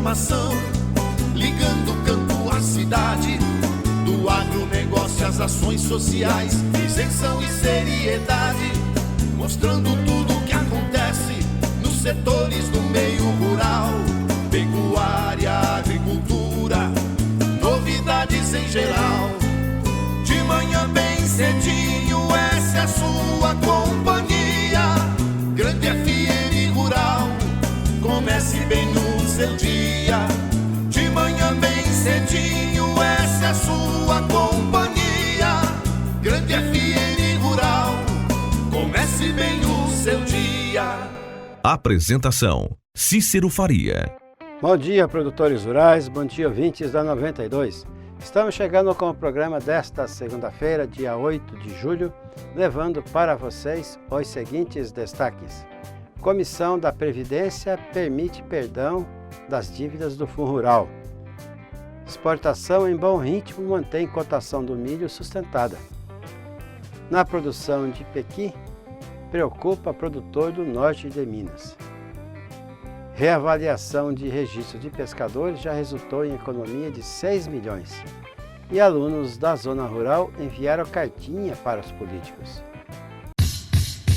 informação, ligando o campo à cidade, do agronegócio às ações sociais, isenção e seriedade, mostrando tudo o que acontece nos setores do meio rural, pecuária, agricultura, novidades em geral. De manhã bem cedinho, essa é a sua companhia, Grande FM Rural. Comece bem no seu dia, de manhã bem cedinho, essa é a sua companhia, Grande FM Rural. Comece bem o seu dia. Apresentação: Cícero Faria. Bom dia, produtores rurais, bom dia, ouvintes da 92. Estamos chegando com o programa desta segunda-feira, dia 8 de julho, levando para vocês os seguintes destaques. Comissão da Previdência permite perdão das dívidas do Fundo Rural. Exportação em bom ritmo mantém cotação do milho sustentada. Na produção de pequi, preocupa produtor do norte de Minas. Reavaliação de registro de pescadores já resultou em economia de 6 milhões. E alunos da zona rural enviaram cartinha para os políticos.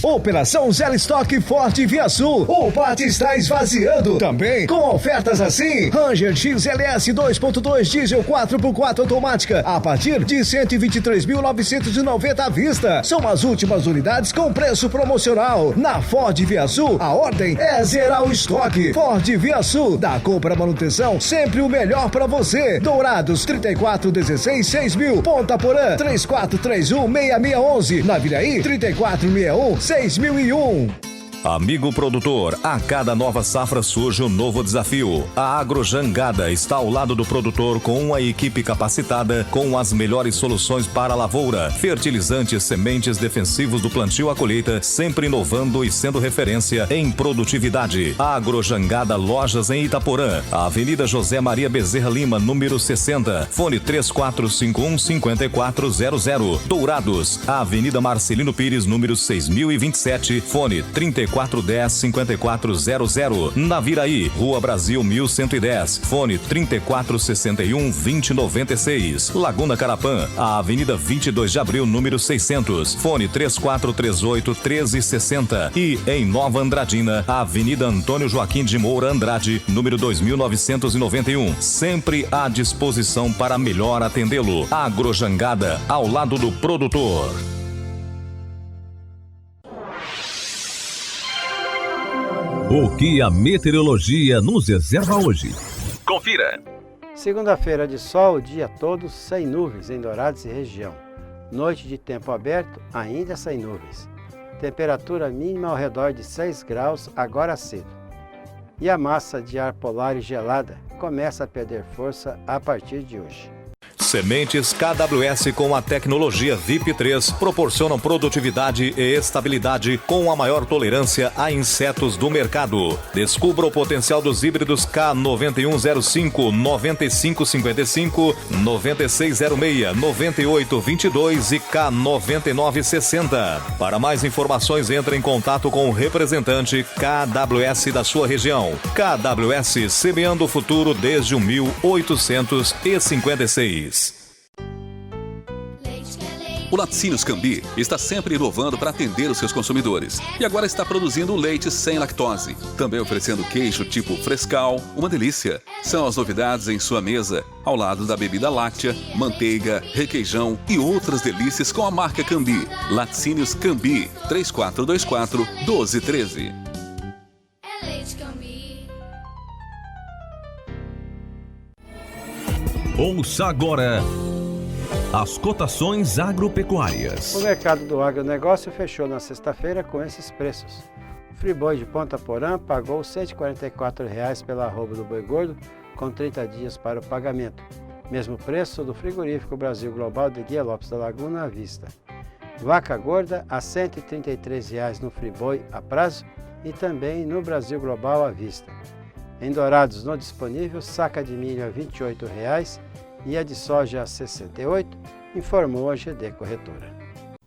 Operação Zero Estoque Forte Via Sul. O pátio está esvaziando. Também com ofertas assim: Ranger XLS 2.2 diesel 4x4 automática a partir de 123.990 à vista. São as últimas unidades com preço promocional. Na Ford Via Sul, a ordem é zerar o estoque. Ford Via Sul, da compra manutenção, sempre o melhor para você. Dourados 3416-6000. Ponta Porã 3431-6611. Naviraí 3461-6001. Amigo produtor, a cada nova safra surge um novo desafio. A Agrojangada está ao lado do produtor com uma equipe capacitada com as melhores soluções para a lavoura. Fertilizantes, sementes, defensivos do plantio à colheita, sempre inovando e sendo referência em produtividade. A Agrojangada Lojas em Itaporã, Avenida José Maria Bezerra Lima, número 60, fone 3451-5400. Dourados, Avenida Marcelino Pires, número 6027, fone 3410-5400. Naviraí, Rua Brasil 1110, fone 3461-2096. Laguna Carapã, a Avenida 22 de Abril, número 600, fone 3438-1360. E em Nova Andradina, a Avenida Antônio Joaquim de Moura Andrade, número 2991, sempre à disposição para melhor atendê-lo. Agrojangada, ao lado do produtor. O que a meteorologia nos reserva hoje? Confira! Segunda-feira de sol, o dia todo sem nuvens em Dourados e região. Noite de tempo aberto, ainda sem nuvens. Temperatura mínima ao redor de 6 graus, agora cedo. E a massa de ar polar e gelada começa a perder força a partir de hoje. Sementes KWS com a tecnologia VIP3 proporcionam produtividade e estabilidade com a maior tolerância a insetos do mercado. Descubra o potencial dos híbridos K9105, 9555, 9606, 9822 e K9960. Para mais informações, entre em contato com o representante KWS da sua região. KWS, semeando o futuro desde 1856. O Laticínios Cambi está sempre inovando para atender os seus consumidores. E agora está produzindo leite sem lactose. Também oferecendo queijo tipo frescal, uma delícia. São as novidades em sua mesa, ao lado da bebida láctea, manteiga, requeijão e outras delícias com a marca Cambi. Laticínios Cambi, 3424-1213. Ouça agora as cotações agropecuárias. O mercado do agronegócio fechou na sexta-feira com esses preços. O friboi de Ponta Porã pagou R$ 144,00 pela arroba do boi gordo, com 30 dias para o pagamento. Mesmo preço do frigorífico Brasil Global de Guia Lopes da Laguna à vista. Vaca gorda a R$ 133,00 no friboi a prazo e também no Brasil Global à vista. Em Dourados, no disponível, saca de milho a R$ 28,00 e a de soja a R$ 68,00, informou a GD Corretora.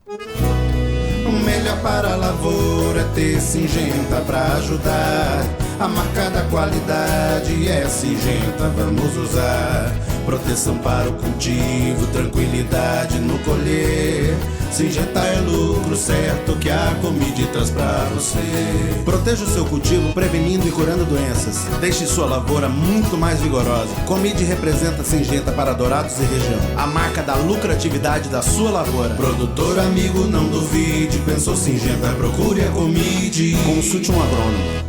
O melhor para a lavoura é ter Singenta para ajudar. A marca da qualidade é Syngenta, vamos usar. Proteção para o cultivo, tranquilidade no colher. Syngenta é lucro certo que a Comid traz pra você. Proteja o seu cultivo prevenindo e curando doenças. Deixe sua lavoura muito mais vigorosa. Comid representa Syngenta para Dourados e região, a marca da lucratividade da sua lavoura. Produtor amigo, não duvide, pensou Syngenta, procure a Comid. Consulte um agrônomo.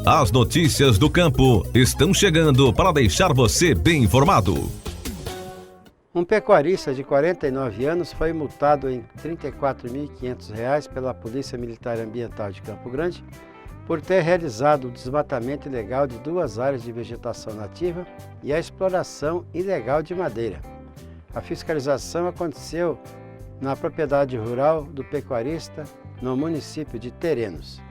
As notícias do campo estão chegando para deixar você bem informado. Um pecuarista de 49 anos foi multado em R$ 34.500 pela Polícia Militar Ambiental de Campo Grande por ter realizado o desmatamento ilegal de 2 áreas de vegetação nativa e a exploração ilegal de madeira. A fiscalização aconteceu na propriedade rural do pecuarista no município de Terenos.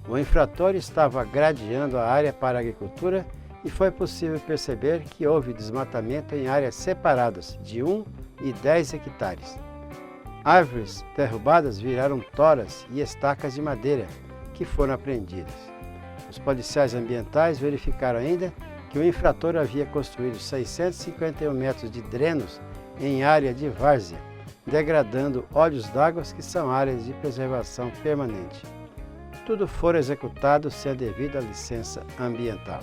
O infrator estava gradeando a área para a agricultura e foi possível perceber que houve desmatamento em áreas separadas de 1 e 10 hectares. Árvores derrubadas viraram toras e estacas de madeira que foram apreendidas. Os policiais ambientais verificaram ainda que o infrator havia construído 651 metros de drenos em área de várzea, degradando olhos d'água que são áreas de preservação permanente. Tudo for executado sem a devida licença ambiental.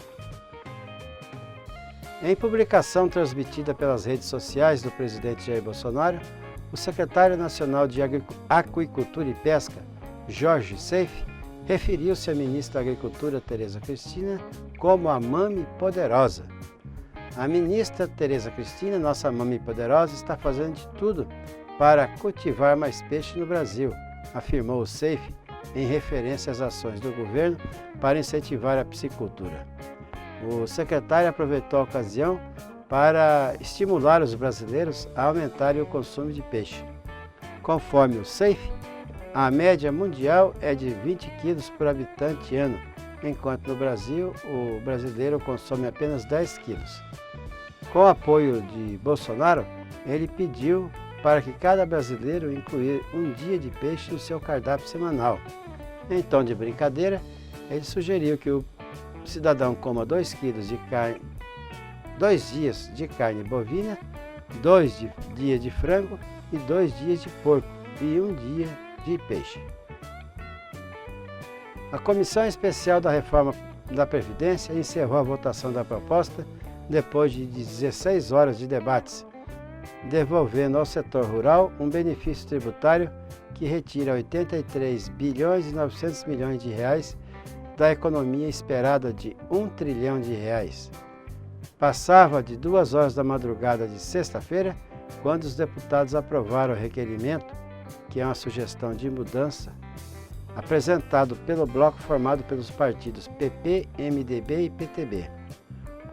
Em publicação transmitida pelas redes sociais do presidente Jair Bolsonaro, o secretário nacional de Aquicultura e Pesca, Jorge Seife, referiu-se à ministra da Agricultura, Tereza Cristina, como a Mami Poderosa. A ministra Tereza Cristina, nossa Mami Poderosa, está fazendo de tudo para cultivar mais peixe no Brasil, afirmou o Seife, em referência às ações do governo para incentivar a piscicultura. O secretário aproveitou a ocasião para estimular os brasileiros a aumentarem o consumo de peixe. Conforme o Seife, a média mundial é de 20 quilos por habitante ano, enquanto no Brasil o brasileiro consome apenas 10 quilos. Com o apoio de Bolsonaro, ele pediu para que cada brasileiro incluir um dia de peixe no seu cardápio semanal. Em tom de brincadeira, ele sugeriu que o cidadão coma 2 quilos de carne, 2 dias de carne bovina, 2 dias de frango e 2 dias de porco e 1 dia de peixe. A Comissão Especial da Reforma da Previdência encerrou a votação da proposta depois de 16 horas de debates, devolvendo ao setor rural um benefício tributário que retira 83 bilhões e 900 milhões de reais da economia esperada de 1 trilhão de reais. Passava de 2 horas da madrugada de sexta-feira, quando os deputados aprovaram o requerimento, que é uma sugestão de mudança, apresentado pelo bloco formado pelos partidos PP, MDB e PTB.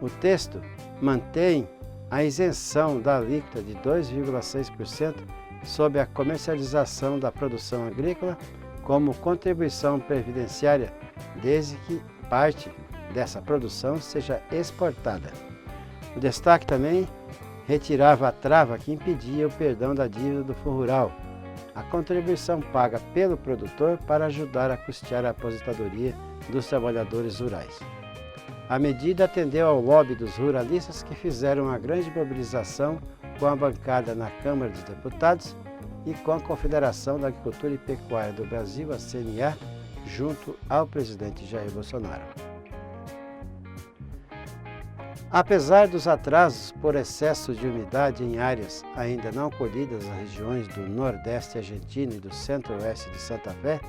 O texto mantém a isenção da alíquota de 2,6% sobre a comercialização da produção agrícola como contribuição previdenciária, desde que parte dessa produção seja exportada. O destaque também retirava a trava que impedia o perdão da dívida do Fundo Rural, a contribuição paga pelo produtor para ajudar a custear a aposentadoria dos trabalhadores rurais. A medida atendeu ao lobby dos ruralistas que fizeram uma grande mobilização com a bancada na Câmara dos Deputados e com a Confederação da Agricultura e Pecuária do Brasil, a CNA, junto ao presidente Jair Bolsonaro. Apesar dos atrasos por excesso de umidade em áreas ainda não colhidas nas regiões do Nordeste argentino e do Centro-Oeste de Santa Fé,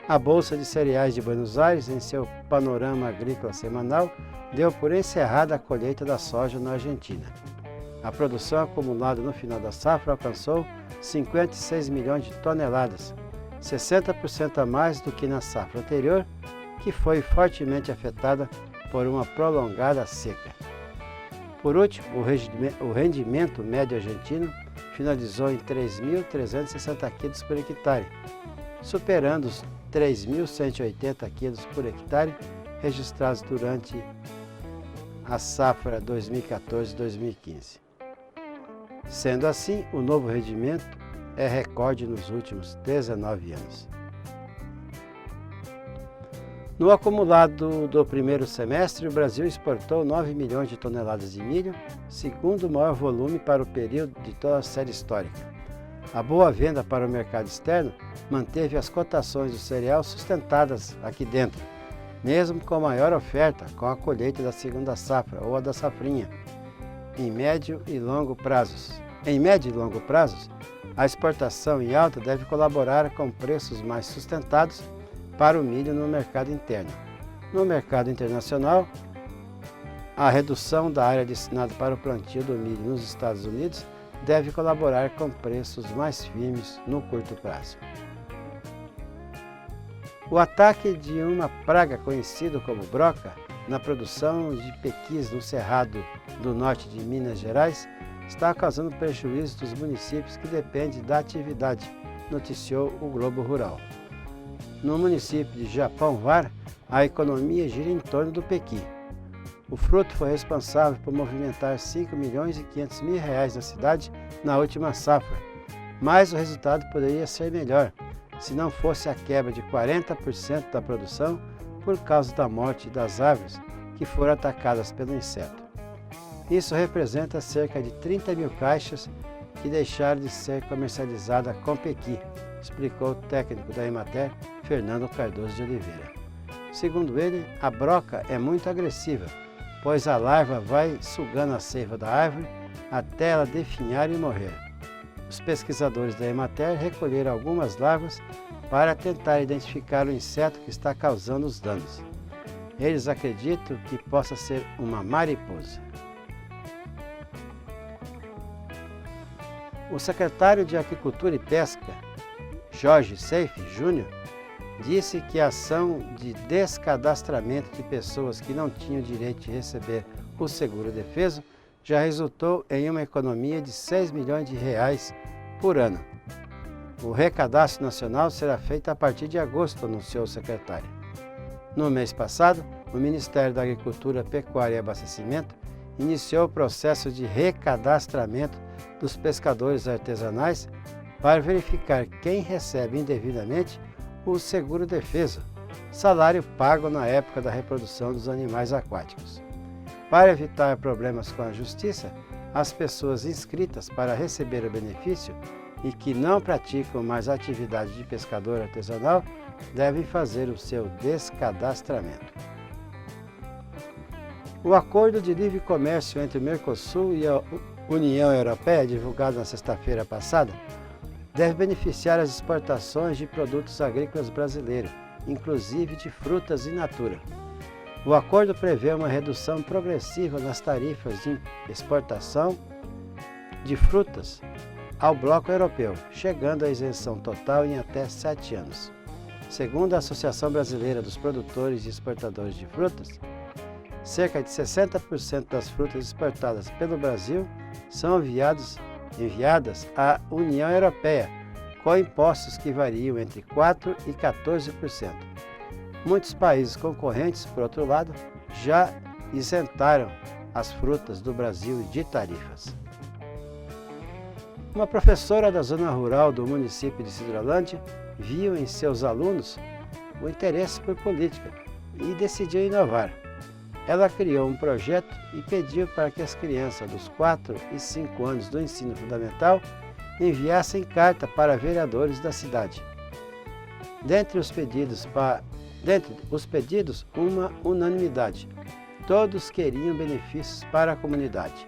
a Bolsa de Cereais de Buenos Aires, em seu panorama agrícola semanal, deu por encerrada a colheita da soja na Argentina. A produção acumulada no final da safra alcançou 56 milhões de toneladas, 60% a mais do que na safra anterior, que foi fortemente afetada por uma prolongada seca. Por último, o rendimento médio argentino finalizou em 3.360 quilos por hectare, superando os 3.180 quilos por hectare registrados durante a safra 2014-2015. Sendo assim, o novo rendimento é recorde nos últimos 19 anos. No acumulado do primeiro semestre, o Brasil exportou 9 milhões de toneladas de milho, segundo maior volume para o período de toda a série histórica. A boa venda para o mercado externo manteve as cotações do cereal sustentadas aqui dentro, mesmo com maior oferta com a colheita da segunda safra ou a da safrinha, em médio e longo prazos. Em médio e longo prazos, a exportação em alta deve colaborar com preços mais sustentados para o milho no mercado interno. No mercado internacional, a redução da área destinada para o plantio do milho nos Estados Unidos deve colaborar com preços mais firmes no curto prazo. O ataque de uma praga conhecida como broca na produção de pequis no Cerrado do norte de Minas Gerais está causando prejuízo dos municípios que dependem da atividade, noticiou o Globo Rural. No município de Japão-Var, a economia gira em torno do pequi. O fruto foi responsável por movimentar 5 milhões e 500 mil reais na cidade na última safra, mas o resultado poderia ser melhor se não fosse a quebra de 40% da produção por causa da morte das árvores que foram atacadas pelo inseto. Isso representa cerca de 30 mil caixas que deixaram de ser comercializadas com pequi, explicou o técnico da Emater, Fernando Cardoso de Oliveira. Segundo ele, a broca é muito agressiva, pois a larva vai sugando a seiva da árvore até ela definhar e morrer. Os pesquisadores da Emater recolheram algumas larvas para tentar identificar o inseto que está causando os danos. Eles acreditam que possa ser uma mariposa. O secretário de Agricultura e Pesca, Jorge Seife Júnior, disse que a ação de descadastramento de pessoas que não tinham direito de receber o seguro-defeso já resultou em uma economia de 6 milhões de reais por ano. O recadastro nacional será feito a partir de agosto, anunciou o secretário. No mês passado, o Ministério da Agricultura, Pecuária e Abastecimento iniciou o processo de recadastramento dos pescadores artesanais para verificar quem recebe indevidamente o seguro-defeso, salário pago na época da reprodução dos animais aquáticos. Para evitar problemas com a Justiça, as pessoas inscritas para receber o benefício e que não praticam mais atividade de pescador artesanal devem fazer o seu descadastramento. O Acordo de Livre Comércio entre o Mercosul e a União Europeia, divulgado na sexta-feira passada, deve beneficiar as exportações de produtos agrícolas brasileiros, inclusive de frutas in natura. O acordo prevê uma redução progressiva nas tarifas de exportação de frutas ao bloco europeu, chegando à isenção total em até 7 anos. Segundo a Associação Brasileira dos Produtores e Exportadores de Frutas, cerca de 60% das frutas exportadas pelo Brasil são enviadas à União Europeia, com impostos que variam entre 4% e 14%. Muitos países concorrentes, por outro lado, já isentaram as frutas do Brasil de tarifas. Uma professora da zona rural do município de Sidrolândia viu em seus alunos o interesse por política e decidiu inovar. Ela criou um projeto e pediu para que as crianças dos 4 e 5 anos do ensino fundamental enviassem carta para vereadores da cidade. Dentre os pedidos, uma unanimidade. Todos queriam benefícios para a comunidade.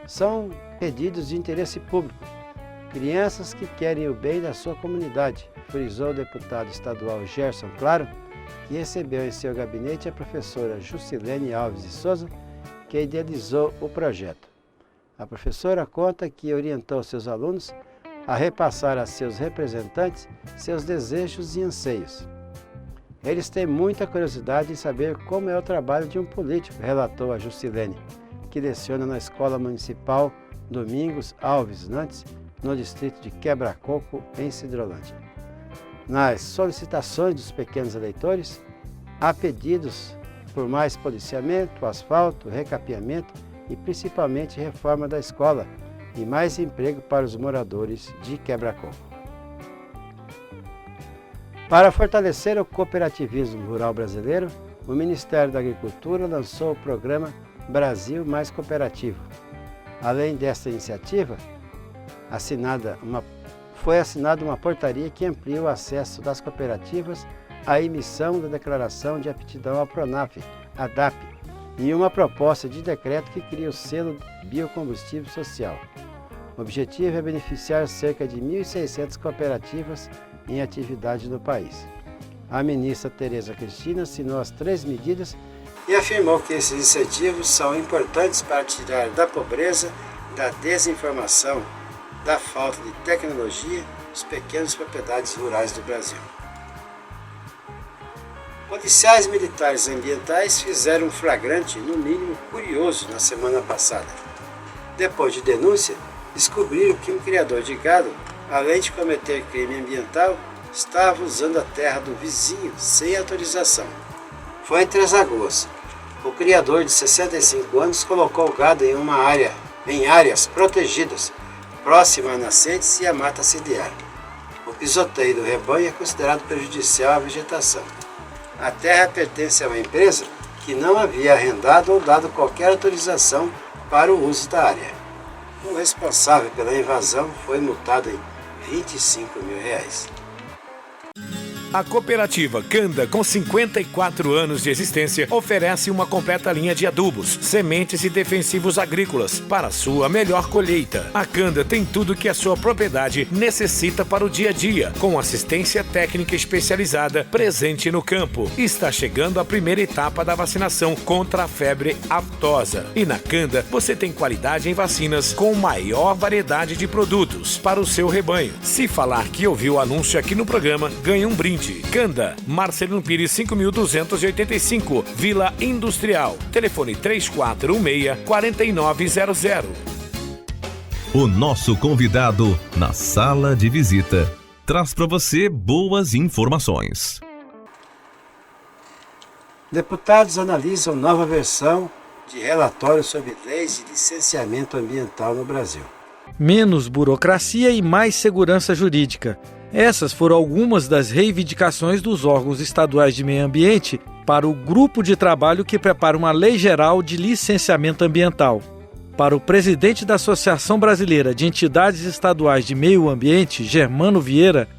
São pedidos de interesse público. Crianças que querem o bem da sua comunidade, frisou o deputado estadual Gerson Claro, que recebeu em seu gabinete a professora Jusilene Alves de Souza, que idealizou o projeto. A professora conta que orientou seus alunos a repassar a seus representantes seus desejos e anseios. Eles têm muita curiosidade em saber como é o trabalho de um político, relatou a Jusilene, que leciona na Escola Municipal Domingos Alves Nantes, no distrito de Quebra-Coco, em Sidrolândia. Nas solicitações dos pequenos eleitores, há pedidos por mais policiamento, asfalto, recapeamento e principalmente reforma da escola e mais emprego para os moradores de Quebra-Coco. Para fortalecer o cooperativismo rural brasileiro, o Ministério da Agricultura lançou o programa Brasil Mais Cooperativo. Além desta iniciativa, foi assinada uma portaria que amplia o acesso das cooperativas à emissão da Declaração de Aptidão à Pronaf, a DAP, e uma proposta de decreto que cria o selo Biocombustível Social. O objetivo é beneficiar cerca de 1.600 cooperativas em atividade no país. A ministra Tereza Cristina assinou as 3 medidas e afirmou que esses incentivos são importantes para tirar da pobreza, da desinformação, da falta de tecnologia as pequenas propriedades rurais do Brasil. Policiais militares ambientais fizeram um flagrante, no mínimo curioso, na semana passada. Depois de denúncia, descobriram que um criador de gado, além de cometer crime ambiental, estava usando a terra do vizinho sem autorização. Foi em Três Lagoas. O criador de 65 anos colocou o gado em áreas protegidas, próximas a nascentes e a mata ciliar. O pisoteio do rebanho é considerado prejudicial à vegetação. A terra pertence a uma empresa que não havia arrendado ou dado qualquer autorização para o uso da área. O responsável pela invasão foi multado em R$25 mil. A cooperativa Canda, com 54 anos de existência, oferece uma completa linha de adubos, sementes e defensivos agrícolas para sua melhor colheita. A Canda tem tudo que a sua propriedade necessita para o dia a dia, com assistência técnica especializada presente no campo. Está chegando a primeira etapa da vacinação contra a febre aftosa. E na Canda você tem qualidade em vacinas com maior variedade de produtos para o seu rebanho. Se falar que ouviu o anúncio aqui no programa, ganha um brinde. Canda, Marcelino Pires 5285, Vila Industrial. Telefone 3416-4900. O nosso convidado na sala de visita traz para você boas informações. Deputados analisam nova versão de relatório sobre leis de licenciamento ambiental no Brasil. Menos burocracia e mais segurança jurídica. Essas foram algumas das reivindicações dos órgãos estaduais de meio ambiente para o grupo de trabalho que prepara uma lei geral de licenciamento ambiental. Para o presidente da Associação Brasileira de Entidades Estaduais de Meio Ambiente, Germano Vieira,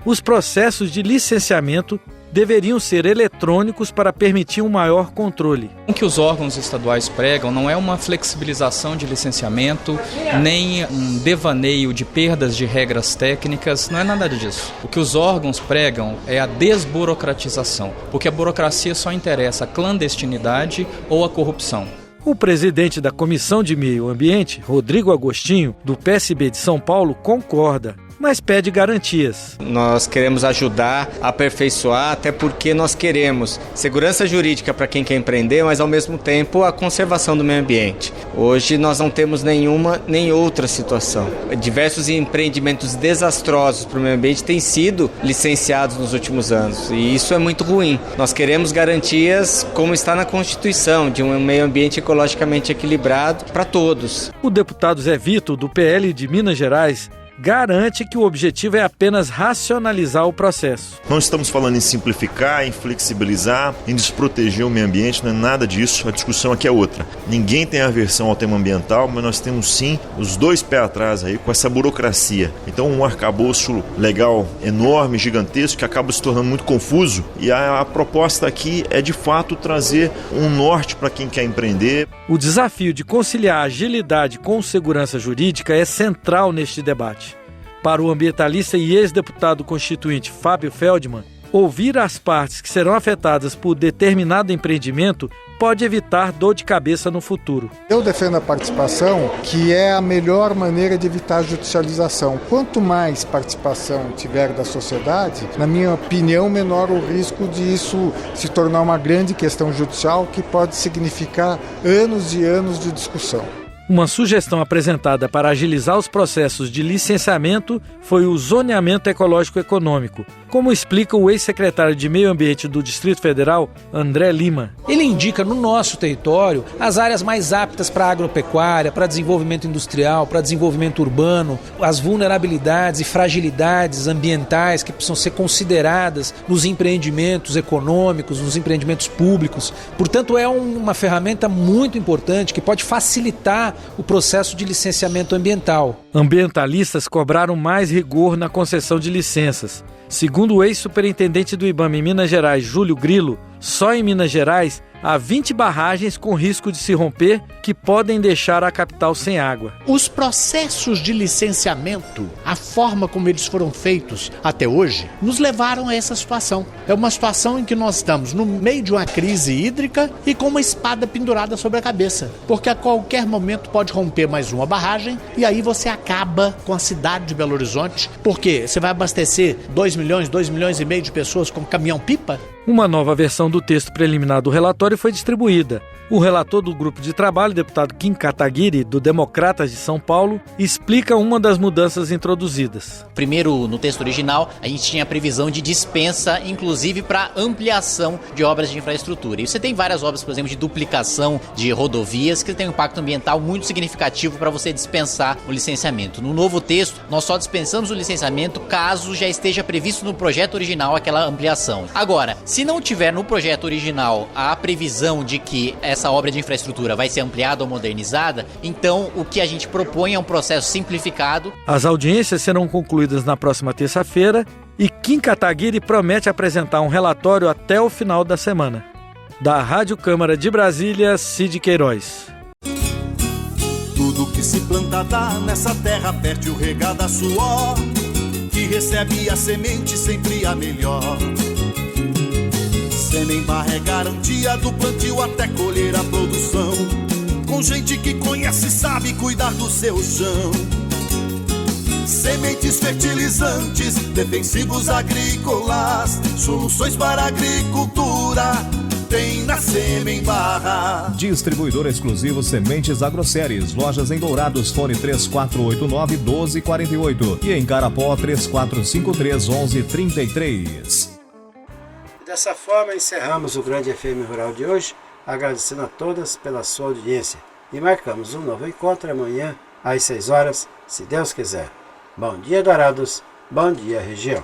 os processos de licenciamento deveriam ser eletrônicos para permitir um maior controle. O que os órgãos estaduais pregam não é uma flexibilização de licenciamento, nem um devaneio de perdas de regras técnicas, não é nada disso. O que os órgãos pregam é a desburocratização, porque a burocracia só interessa a clandestinidade ou a corrupção. O presidente da Comissão de Meio Ambiente, Rodrigo Agostinho, do PSB de São Paulo, concorda, mas pede garantias. Nós queremos ajudar a aperfeiçoar, até porque nós queremos segurança jurídica para quem quer empreender, mas ao mesmo tempo a conservação do meio ambiente. Hoje nós não temos nenhuma nem outra situação. Diversos empreendimentos desastrosos para o meio ambiente têm sido licenciados nos últimos anos e isso é muito ruim. Nós queremos garantias como está na Constituição, de um meio ambiente ecologicamente equilibrado para todos. O deputado Zé Vitor, do PL de Minas Gerais, garante que o objetivo é apenas racionalizar o processo. Não estamos falando em simplificar, em flexibilizar, em desproteger o meio ambiente, não é nada disso, a discussão aqui é outra. Ninguém tem aversão ao tema ambiental, mas nós temos sim os dois pés atrás aí com essa burocracia. Então um arcabouço legal enorme, gigantesco, que acaba se tornando muito confuso e a proposta aqui é de fato trazer um norte para quem quer empreender. O desafio de conciliar agilidade com segurança jurídica é central neste debate. Para o ambientalista e ex-deputado constituinte Fábio Feldman, ouvir as partes que serão afetadas por determinado empreendimento pode evitar dor de cabeça no futuro. Eu defendo a participação, que é a melhor maneira de evitar a judicialização. Quanto mais participação tiver da sociedade, na minha opinião, menor o risco de isso se tornar uma grande questão judicial que pode significar anos e anos de discussão. Uma sugestão apresentada para agilizar os processos de licenciamento foi o zoneamento ecológico econômico, como explica o ex-secretário de Meio Ambiente do Distrito Federal, André Lima. Ele indica no nosso território as áreas mais aptas para agropecuária, para desenvolvimento industrial, para desenvolvimento urbano, as vulnerabilidades e fragilidades ambientais que precisam ser consideradas nos empreendimentos econômicos, nos empreendimentos públicos. Portanto, é uma ferramenta muito importante que pode facilitar o processo de licenciamento ambiental. Ambientalistas cobraram mais rigor na concessão de licenças. Segundo o ex-superintendente do IBAMA em Minas Gerais, Júlio Grilo, só em Minas Gerais há 20 barragens com risco de se romper que podem deixar a capital sem água. Os processos de licenciamento, a forma como eles foram feitos até hoje, nos levaram a essa situação. É uma situação em que nós estamos no meio de uma crise hídrica e com uma espada pendurada sobre a cabeça, porque a qualquer momento pode romper mais uma barragem e aí você acaba com a cidade de Belo Horizonte, porque você vai abastecer 2 milhões e meio de pessoas com caminhão-pipa? Uma nova versão do texto preliminar do relatório foi distribuída. O relator do grupo de trabalho, deputado Kim Kataguiri, do Democratas de São Paulo, explica uma das mudanças introduzidas. Primeiro, no texto original, a gente tinha a previsão de dispensa, inclusive para ampliação de obras de infraestrutura. E você tem várias obras, por exemplo, de duplicação de rodovias, que tem um impacto ambiental muito significativo para você dispensar o licenciamento. No novo texto, nós só dispensamos o licenciamento caso já esteja previsto no projeto original aquela ampliação. Agora, se não tiver no projeto original a previsão de que essa obra de infraestrutura vai ser ampliada ou modernizada, então o que a gente propõe é um processo simplificado. As audiências serão concluídas na próxima terça-feira e Kim Kataguiri promete apresentar um relatório até o final da semana. Da Rádio Câmara de Brasília, Cid Queiroz. Tudo que se planta dá nessa terra, fértil regada a suor, que recebe a semente sempre a melhor. Semembarra é garantia do plantio até colher a produção, com gente que conhece e sabe cuidar do seu chão. Sementes fertilizantes, defensivos agrícolas, soluções para a agricultura tem na Semembarra. Distribuidor exclusivo Sementes Agroceres. Lojas em Dourados, fone 3489-1248 e em Carapó 3453-1133. Dessa forma, encerramos o Grande FM Rural de hoje, agradecendo a todas pela sua audiência. E marcamos um novo encontro amanhã, às 6 horas, se Deus quiser. Bom dia, Dourados. Bom dia, região.